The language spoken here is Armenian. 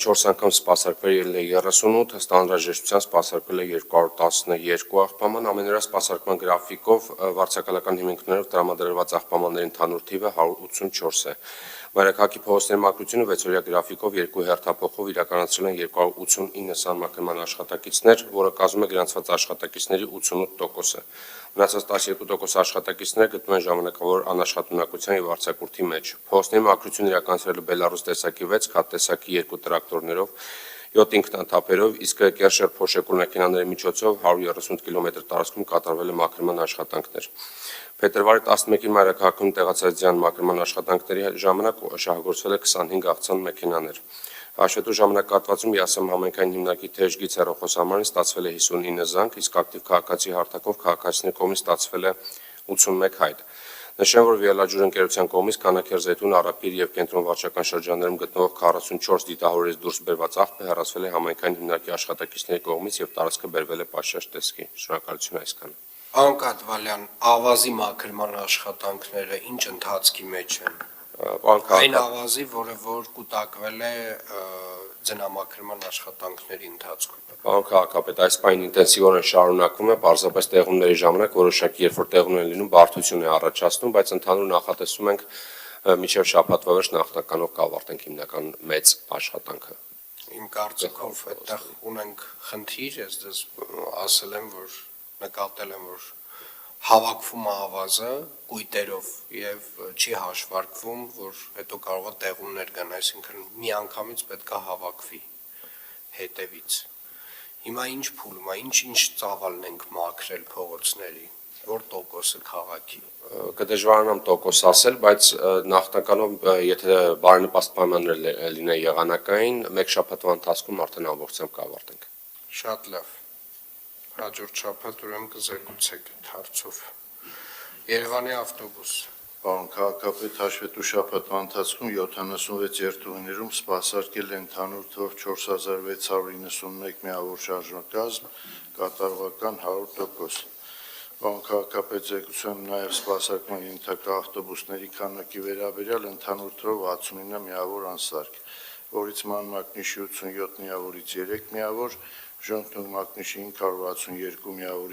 4 անգամ սպասարկվել է 38, ըստ անհրաժեշտության սպասարկվել է 212 աղբաման, ամենօրյա սպասարկման գրաֆիկով վարձակալական հիմունքներով տրամադրված աղբամանների ընդհանուր թիվը 184 է։ Մայրաքաղաքի փողոցների մաքրությունը 6-օրյա գրաֆիկով 2 հերթափոխով իրականացրել են 289 սահմանման աշխատակիցներ, որը կազմում է գրանցված աշխատակիցների 88%-ը։ Մնացած 12% աշխատակիցները գտնվում են ժամանակավոր անաշխատունակության եւ արձակուրդի մեջ։ Փողոցների մաքրությունը իրականացրել է Բելարուս տեսակի 6, քատ տեսակի 2 տրակտորներով, 7 ինքնաթափերով, իսկ կերշեր փոշեկուլ մեքենաների միջոցով 138 կիլոմետր տարածքում կատարվել է մաքրման աշխատանքներ։ Փետրվարի 11-ին Մայրաքաղաքում տեղացած ձյան մաքրման աշխատանքների ժամանակ շահագործվել է 25 աղցան մեքենաներ։ Հաշվետու ժամանակահատվածում ԵԱՍՄ համայնքային հիմնարկի թեժգից հեռախոսահամարին ստացվել է 59 զանգ, իսկ ակտիվ քաղաքացի հարթակով քաղաքացիների կողմից ստացվել է 81 հայտ։ Նշեմ, որ Վիալաջուր ընկերության կողմից Քանաքեռ-Զեյթուն, Առափիր եւ Կենտրոն վարչական շրջաններում գտնվող 44 դիտահորից դուրս բերված աղբը հեռացվել է համայնքային հիմնարկի աշխատակիցների կողմից եւ տարածքը բերվել է պաշարժ տեսքի։ Շնորհակալություն այսքանը։ Պարոն Կատվալյան, ավազի մաքրման աշխատանքները ինչ ընթացքի մեջ են։ Այն ավազի, որ կուտակվել է ձնամաքրման աշխատանքների ընթացքում։ Պարոն քաղաքապետ, այս պայն ինտենսիվորեն շարունակվում է, պարզապես տեղումների ժամանակ որոշակի երբ որ տեղումներ են լինում, բարդություն է առաջացնում, բայց ընդհանուր նախատեսում ենք մինչև շաբաթվա վերջ նախնականով կավարտենք հիմնական մեծ աշխատանքը։ Իմ կարծիքով այդտեղ ունենք խնդիր, ես դες ասել եմ, որ նկատել եմ, որ հավաքվում է ավազը կույտերով եւ չի հաշվարկվում, որ հետո կարող է տեղումներ գան, այսինքն միանգամից պետք է հավաքվի հետևից։ Հիմա ինչ փուլում է, ինչ ծավալն ենք մաքրել փողոցների, որ տոկոսը քաղաքի։ Կդժվարանամ տոկոս ասել, բայց նախնականով եթե բարենպաստ պայմաններ լինեն եղանակային, մեկ շաբաթվա ընթացքում արդեն ամբողջությամբ կավարտենք։ Շատ լավ։ Հաջորդ շաբաթ ուրեմն կզեկուցեք այդ հարցով։ Երևանի ավտոբուս։ Պարոն քաղաքապետ, հաշվետու շաբաթվա ընթացքում 76 երթուղիներում սպասարկել է ընդհանուր թվով 4691 միավոր շարժնակազմ, կատարողական 100%։ Պարոն քաղաքապետ, զեկուցում նաև սպասարկման ենթակա ավտոբուսների քանակի վերաբերյալ ընդհանուր թվով 69 միավոր անսարք, որից ման մակնիշի 87 միավորից 3 միավոր, ժողովրդի մակնիշի 562 միավորից